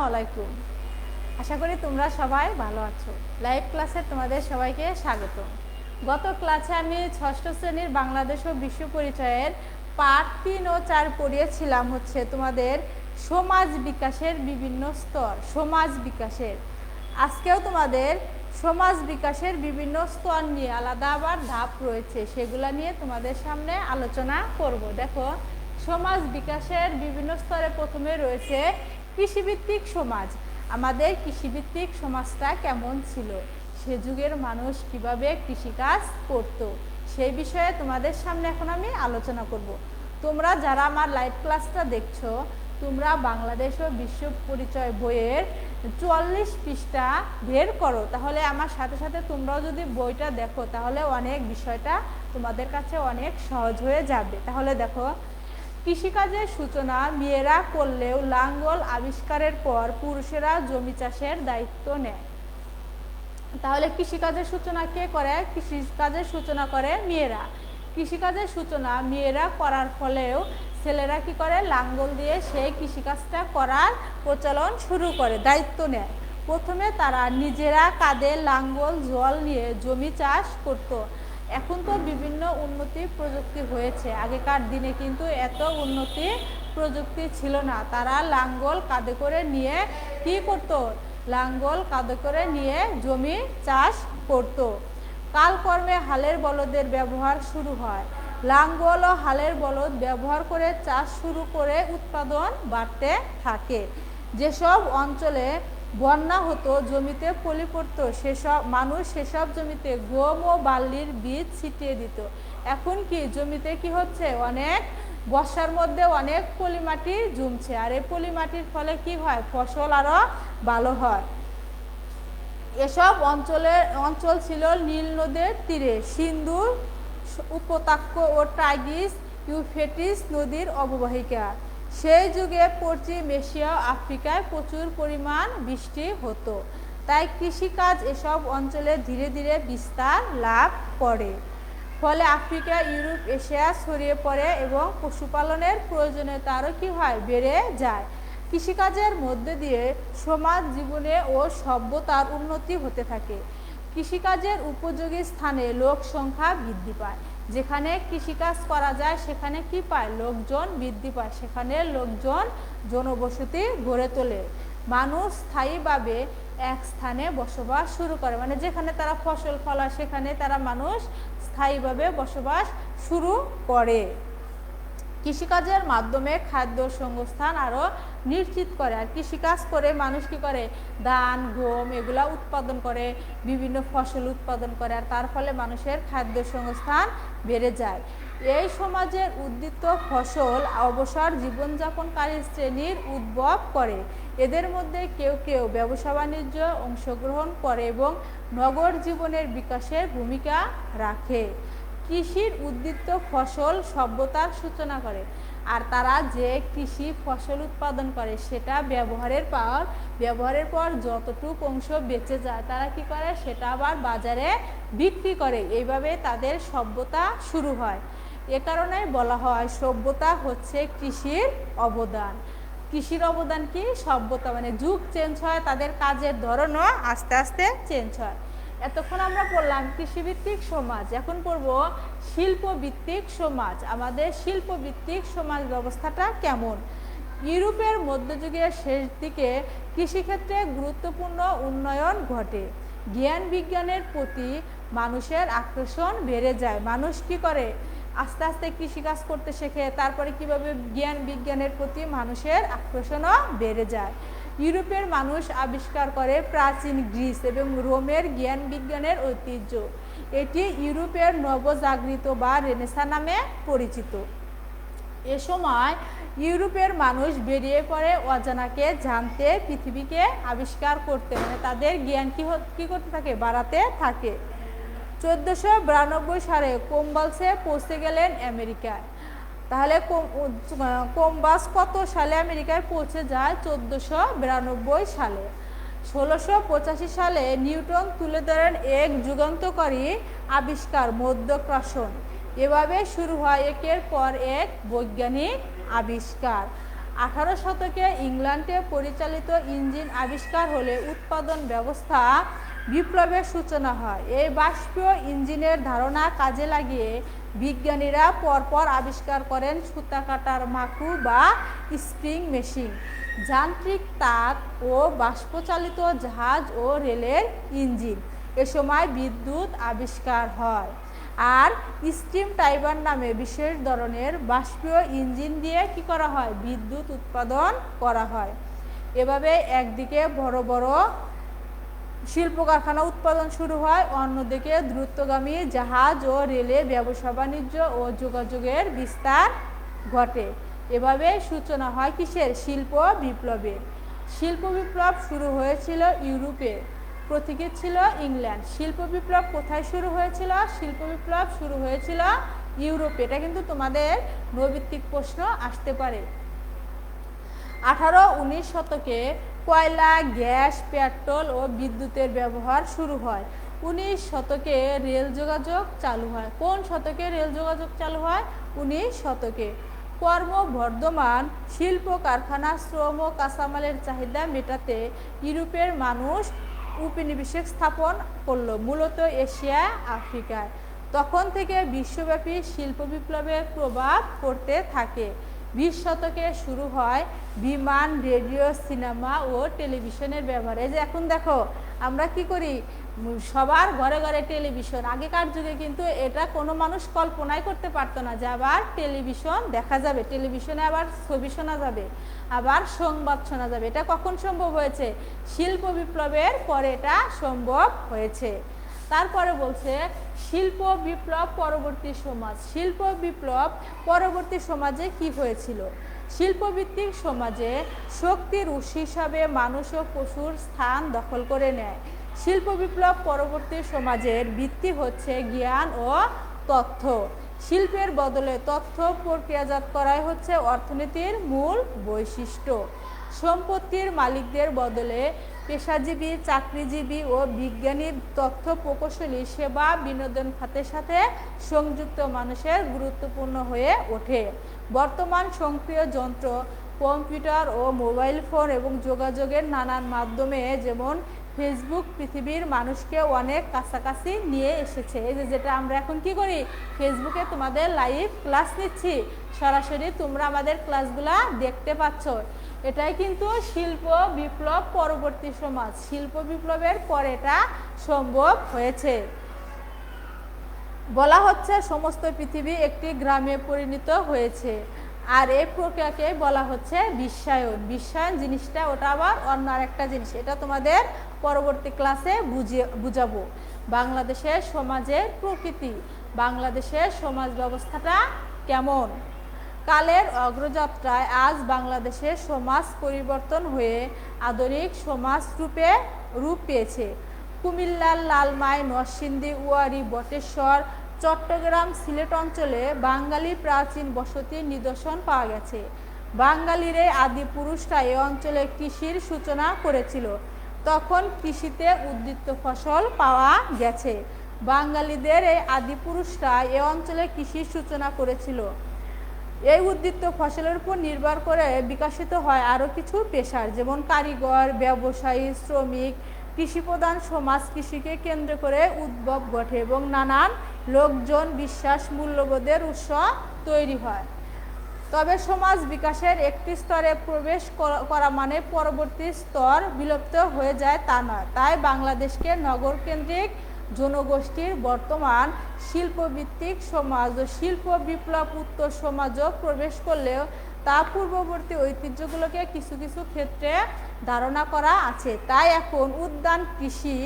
আলাইকুম। আশা করি তোমরা সবাই ভালো আছো। লাইভ ক্লাসে তোমাদের সবাইকে স্বাগত। গত ক্লাসে আমি ষষ্ঠ শ্রেণীর বাংলাদেশ ও বিশ্ব পরিচয়ের পাঠ 3 ও 4 পড়িয়েছিলাম হচ্ছে তোমাদের সমাজ বিকাশের বিভিন্ন স্তর। সমাজ বিকাশের আজকেও তোমাদের সমাজ বিকাশের বিভিন্ন স্তর নিয়ে আলাদা আবার ধাপ রয়েছে, সেগুলা নিয়ে তোমাদের সামনে আলোচনা করব। দেখো, সমাজ বিকাশের বিভিন্ন স্তরে প্রথমে রয়েছে কৃষিভিত্তিক সমাজ। আমাদের কৃষিভিত্তিক সমাজটা কেমন ছিল, সে যুগের মানুষ কিভাবে কৃষিকাজ করত, সেই বিষয়ে তোমাদের সামনে এখন আমি আলোচনা করব। তোমরা যারা আমার লাইভ ক্লাসটা দেখছো, তোমরা বাংলাদেশ ও বিশ্ব পরিচয় বইয়ের 44 পৃষ্ঠা বের করো, তাহলে আমার সাথে সাথে তোমরাও যদি বইটা দেখো তাহলে অনেক বিষয়টা তোমাদের কাছে অনেক সহজ হয়ে যাবে। তাহলে দেখো, কৃষিকাজের সূচনা মেয়েরা করলেও লাঙ্গল আবিষ্কারের পর পুরুষেরা জমি চাষের দায়িত্ব নেয়। তাহলে কৃষিকাজের সূচনা কে করে? কৃষিকাজের সূচনা করে মেয়েরা। কৃষিকাজের সূচনা মেয়েরা করার ফলেও ছেলেরা কি করে? লাঙ্গল দিয়ে সেই কৃষিকাজটা করার প্রচলন শুরু করে, দায়িত্ব নেয়। প্রথমে তারা নিজেরা কাঁধে লাঙ্গল জল নিয়ে জমি চাষ করত। এখন তো বিভিন্ন উন্নতি প্রযুক্তি হয়েছে, আগেকার দিনে কিন্তু এত উন্নতি প্রযুক্তি ছিল না। তারা লাঙ্গল কাঁধে করে নিয়ে কি করত? লাঙ্গল কাঁধে করে নিয়ে জমি চাষ করত। কালকর্মে হালের বলদের ব্যবহার শুরু হয়। লাঙ্গল ও হালের বলদ ব্যবহার করে চাষ শুরু করে উৎপাদন বাড়তে থাকে। যেসব অঞ্চলে বন্যা হতো, জমিতে পলি পড়তো, সেসব জমিতে গম ও বার্লির বীজ ছিটিয়ে দিত। এখন কি জমিতে কি হচ্ছে? অনেক বর্ষার মধ্যে অনেক পলি মাটি জমছে, আর এই পলি মাটির ফলে কি হয়? ফসল আরো ভালো হয়। এসব অঞ্চল ছিল নীল নদের তীরে, সিন্ধু উপত্যকা ও টাইগ্রিস ইউফ্রেটিস নদীর অববাহিকা। সেই যুগে পশ্চিম এশিয়া আফ্রিকায় প্রচুর পরিমাণ বৃষ্টি হতো, তাই কৃষিকাজ এসব অঞ্চলে ধীরে ধীরে বিস্তার লাভ করে। ফলে আফ্রিকা, ইউরোপ, এশিয়া ছড়িয়ে পড়ে এবং পশুপালনের প্রয়োজনীয়তা আরও কি হয়? বেড়ে যায়। কৃষিকাজের মধ্যে দিয়ে সমাজ জীবনে ও সভ্যতার উন্নতি হতে থাকে। কৃষিকাজের উপযোগী স্থানে লোক সংখ্যা বৃদ্ধি পায়। যেখানে কৃষিকাজ করা যায় সেখানে কি পায়? লোকজন বৃদ্ধি পায়, সেখানে লোকজন জনবসতি গড়ে তোলে। মানুষ স্থায়ীভাবে এক স্থানে বসবাস শুরু করে, মানে যেখানে তারা ফসল ফলায় সেখানে তারা মানুষ স্থায়ীভাবে বসবাস শুরু করে। কৃষিকাজের মাধ্যমে খাদ্য সংস্থান আরও নিশ্চিত করে। আর কৃষিকাজ করে মানুষ কি করে? ধান, গম এগুলা উৎপাদন করে, বিভিন্ন ফসল উৎপাদন করে, আর তার ফলে মানুষের খাদ্য সংস্থান বেড়ে যায়। এই সমাজের উদ্বৃত্ত ফসল অবসর জীবনযাপনকারী শ্রেণীর উদ্ভব করে। এদের মধ্যে কেউ কেউ ব্যবসা বাণিজ্য অংশগ্রহণ করে এবং নগর জীবনের বিকাশের ভূমিকা রাখে। কৃষির উদ্বৃত্ত ফসল সভ্যতার সূচনা করে, আর তারা যে কৃষি ফসল উৎপাদন করে সেটা ব্যবহারের পর যতটুকু অংশ বেঁচে যায় তারা কি করে? সেটা আবার বাজারে বিক্রি করে। এইভাবে তাদের সভ্যতা শুরু হয়। এ কারণে বলা হয় সভ্যতা হচ্ছে কৃষির অবদান। কৃষির অবদান কি? সভ্যতা, মানে যুগ চেঞ্জ হয়, তাদের কাজের ধরনও আস্তে আস্তে চেঞ্জ হয়। এতক্ষণ আমরা পড়লাম কৃষিভিত্তিক সমাজ, এখন পড়ব শিল্পভিত্তিক সমাজ। আমাদের শিল্পভিত্তিক সমাজ ব্যবস্থাটা কেমন? ইউরোপের মধ্যযুগের শেষ দিকে কৃষিক্ষেত্রে গুরুত্বপূর্ণ উন্নয়ন ঘটে। জ্ঞান বিজ্ঞানের প্রতি মানুষের আকর্ষণ বেড়ে যায়। মানুষ কি করে? আস্তে আস্তে কৃষিকাজ করতে শেখে, তারপরে কিভাবে জ্ঞান বিজ্ঞানের প্রতি মানুষের আকর্ষণও বেড়ে যায়। ইউরোপের মানুষ আবিষ্কার করে প্রাচীন গ্রিস এবং রোমের জ্ঞান বিজ্ঞানের ঐতিহ্য। এটি ইউরোপের নবজাগৃত বা রেনেসাঁ নামে পরিচিত। এ সময় ইউরোপের মানুষ বেরিয়ে পড়ে অজানাকে জানতে, পৃথিবীকে আবিষ্কার করতে, মানে তাদের জ্ঞান কি করতে থাকে? বাড়াতে থাকে। 1492 সালে কলম্বাসে পৌঁছে গেলেন আমেরিকায়। তাহলে কলম্বাস কত সালে আমেরিকায় পৌঁছে যায়? 1492 সালে। 1685 সালে নিউটন তুলে ধরেন এক যুগান্তকারী আবিষ্কার, মাধ্যাকর্ষণ। এভাবে শুরু হয় একের পর এক বৈজ্ঞানিক আবিষ্কার। 18 শতকে ইংল্যান্ডে পরিচালিত ইঞ্জিন আবিষ্কার হলে উৎপাদন ব্যবস্থা বিপ্লবের সূচনা হয়। এই বাষ্পীয় ইঞ্জিনের ধারণা কাজে লাগিয়ে বিজ্ঞানীরা পরপর আবিষ্কার করেন সুতা কাটার মাকু বা স্প্রিং মেশিন, যান্ত্রিক তাঁত ও বাষ্পচালিত জাহাজ ও রেলের ইঞ্জিন। এ সময় বিদ্যুৎ আবিষ্কার হয়। আর স্টিম টারবাইন নামে বিশেষ ধরনের বাষ্পীয় ইঞ্জিন দিয়ে কি করা হয়? বিদ্যুৎ উৎপাদন করা হয়। এভাবে একদিকে বড় বড় শিল্প কারখানা উৎপাদন শুরু হয়, অন্যদিকে দ্রুতগামী জাহাজ ও রেলে ব্যবসা বাণিজ্য ও যোগাযোগের বিস্তার ঘটে। এভাবে সূচনা হয় কিসের? শিল্প বিপ্লবের। শিল্প বিপ্লব শুরু হয়েছিল ইউরোপে, প্রতীকী ছিল ইংল্যান্ড। শিল্প বিপ্লব কোথায় শুরু হয়েছিল? শিল্প বিপ্লব শুরু হয়েছিল ইউরোপে। এটা কিন্তু তোমাদের নৈবিত্তিক প্রশ্ন আসতে পারে। 18-19 শতকে কয়লা, গ্যাস, পেট্রোল ও বিদ্যুতের ব্যবহার শুরু হয়। 19 শতকে রেল যোগাযোগ চালু হয়। কোন শতকে রেল যোগাযোগ চালু হয়? 19 শতকে। ক্রমবর্ধমান শিল্প কারখানা, শ্রম ও কাঁচামালের চাহিদা মেটাতে ইউরোপের মানুষ উপনিবেশ স্থাপন করলো, মূলত এশিয়া, আফ্রিকায়। তখন থেকে বিশ্বব্যাপী শিল্প বিপ্লবের প্রভাব পড়তে থাকে। 20 শতকে শুরু হয় বিমান, রেডিও, সিনেমা ও টেলিভিশনের ব্যবহার। এই যে এখন দেখো আমরা কি করি, সবার ঘরে ঘরে টেলিভিশন। আগেকার যুগে কিন্তু এটা কোনো মানুষ কল্পনাই করতে পারতো না যে আবার টেলিভিশন দেখা যাবে, টেলিভিশনে আবার ছবি শোনা যাবে, আবার সংবাদ শোনা যাবে। এটা কখন সম্ভব হয়েছে? শিল্প বিপ্লবের পরে এটা সম্ভব হয়েছে। তারপরে বলছে শিল্প বিপ্লব পরবর্তী সমাজ। শিল্প বিপ্লব পরবর্তী সমাজে কি হয়েছিল? শিল্পভিত্তিক সমাজে শক্তির উৎস হিসাবে মানুষ ও পশুর স্থান দখল করে নেয়। শিল্প বিপ্লব পরবর্তী সমাজের ভিত্তি হচ্ছে জ্ঞান ও তথ্য। শিল্পের বদলে তথ্য প্রক্রিয়াজাত করাই হচ্ছে অর্থনীতির মূল বৈশিষ্ট্য। সম্পত্তির মালিকদের বদলে পেশাজীবী, চাকরিজীবী ও বিজ্ঞানী, তথ্য প্রকৌশলী, সেবা, বিনোদন খাতের সাথে সংযুক্ত মানুষের গুরুত্বপূর্ণ হয়ে ওঠে। বর্তমান সক্রিয় যন্ত্র, কম্পিউটার ও মোবাইল ফোন এবং যোগাযোগের নানান মাধ্যমে যেমন ফেসবুক পৃথিবীর মানুষকে অনেক কাছাকাছি নিয়ে এসেছে। এই যেটা আমরা এখন কি করি, ফেসবুকে তোমাদের লাইভ ক্লাস নিচ্ছি, সরাসরি তোমরা আমাদের ক্লাসগুলা দেখতে পাচ্ছ। এটাই কিন্তু শিল্প বিপ্লব পরবর্তী সমাজ। শিল্প বিপ্লবের পরে এটা সম্ভব হয়েছে। বলা হচ্ছে সমস্ত পৃথিবী একটি গ্রামে পরিণত হয়েছে। আর এই প্রক্রিয়াকে বলা হচ্ছে বিশ্বায়ন। বিশ্বায়ন জিনিসটা ওটা আবার অন্য আরেকটা জিনিস, এটা তোমাদের পরবর্তী ক্লাসে বুঝাবো। বাংলাদেশের সমাজের প্রকৃতি, বাংলাদেশের সমাজ ব্যবস্থাটা কেমন? কালের অগ্রযাত্রায় আজ বাংলাদেশের সমাজ পরিবর্তন হয়ে আধুনিক সমাজ রূপ পেয়েছে। কুমিল্লার লালমাই, নরসিংদী, ওয়ারী, বটেশ্বর, চট্টগ্রাম, সিলেট অঞ্চলে বাঙালি প্রাচীন বসতির নিদর্শন পাওয়া গেছে। বাঙালির এই আদি পুরুষরা এ অঞ্চলে কৃষির সূচনা করেছিল। তখন কৃষিতে উদ্বৃত্ত ফসল পাওয়া গেছে। বাঙালিদের এই আদি পুরুষরা এ অঞ্চলে কৃষির সূচনা করেছিল। এই উদ্বৃত্ত ফসলের উপর নির্ভর করে বিকশিত হয় আরও কিছু পেশার, যেমন কারিগর, ব্যবসায়ী, শ্রমিক। কৃষিপ্রধান সমাজ কৃষিকে কেন্দ্র করে উদ্ভব ঘটে এবং নানান লোকজন, বিশ্বাস, মূল্যবোধের উৎস তৈরি হয়। তবে সমাজ বিকাশের একটি স্তরে প্রবেশ করা মানে পরবর্তী স্তর বিলুপ্ত হয়ে যায় তা নয়। তাই বাংলাদেশকে নগরকেন্দ্রিক জনগোষ্ঠীর বর্তমান শিল্পভিত্তিক সমাজ ও শিল্প বিপ্লব উত্তর সমাজও প্রবেশ করলেও তা পূর্ববর্তী ঐতিহ্যগুলোকে কিছু কিছু ক্ষেত্রে ধারণা করা আছে। তাই এখন উদ্যান কৃষি,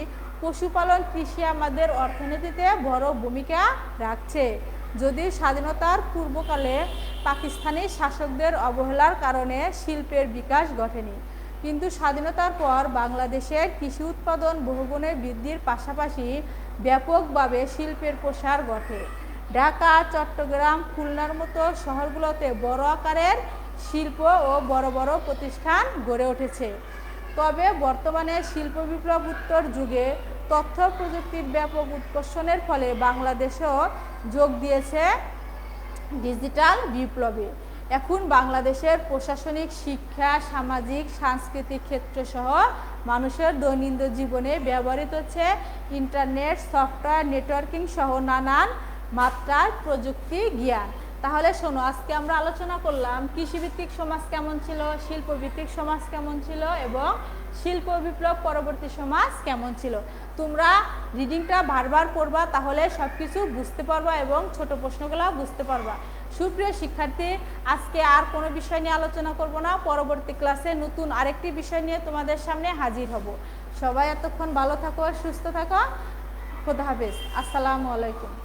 পশুপালন কৃষি আমাদের অর্থনীতিতে বড় ভূমিকা রাখছে। যদি স্বাধীনতার পূর্বকালে পাকিস্তানি শাসকদের অবহেলার কারণে শিল্পের বিকাশ ঘটেনি, কিন্তু স্বাধীনতার পর বাংলাদেশের কৃষি উৎপাদন বহুগুণে বৃদ্ধির পাশাপাশি ব্যাপকভাবে শিল্পের প্রসার ঘটে। ঢাকা, চট্টগ্রাম, খুলনার মতো শহরগুলোতে বড় আকারের শিল্প ও বড় বড় প্রতিষ্ঠান গড়ে উঠেছে। তবে বর্তমানে শিল্প বিপ্লব উত্তর যুগে তথ্য প্রযুক্তির ব্যাপক উৎকর্ষণের ফলে বাংলাদেশও যোগ দিয়েছে ডিজিটাল বিপ্লবে। এখন বাংলাদেশের প্রশাসনিক, শিক্ষা, সামাজিক, সাংস্কৃতিক ক্ষেত্র সহ মানুষের দৈনন্দিন জীবনে ব্যবহৃত হচ্ছে ইন্টারনেট, সফটওয়্যার, নেটওয়ার্কিং সহ নানান মাত্রার প্রযুক্তি জ্ঞান। তাহলে শোনো, আজকে আমরা আলোচনা করলাম কৃষিভিত্তিক সমাজ কেমন ছিল, শিল্পভিত্তিক সমাজ কেমন ছিল এবং শিল্প বিপ্লব পরবর্তী সমাজ কেমন ছিল। তোমরা রিডিংটা বারবার পড়বা, তাহলে সব কিছু বুঝতে পারবা এবং ছোট প্রশ্নগুলো বুঝতে পারবা। সুপ্রিয় শিক্ষার্থী, আজকে আর কোনো বিষয় নিয়ে আলোচনা করব না, পরবর্তী ক্লাসে নতুন আরেকটি বিষয় নিয়ে তোমাদের সামনে হাজির হব। সবাই এতক্ষণ ভালো থাকো, সুস্থ থাকো। খোদা হাফেজ। আসসালামু আলাইকুম।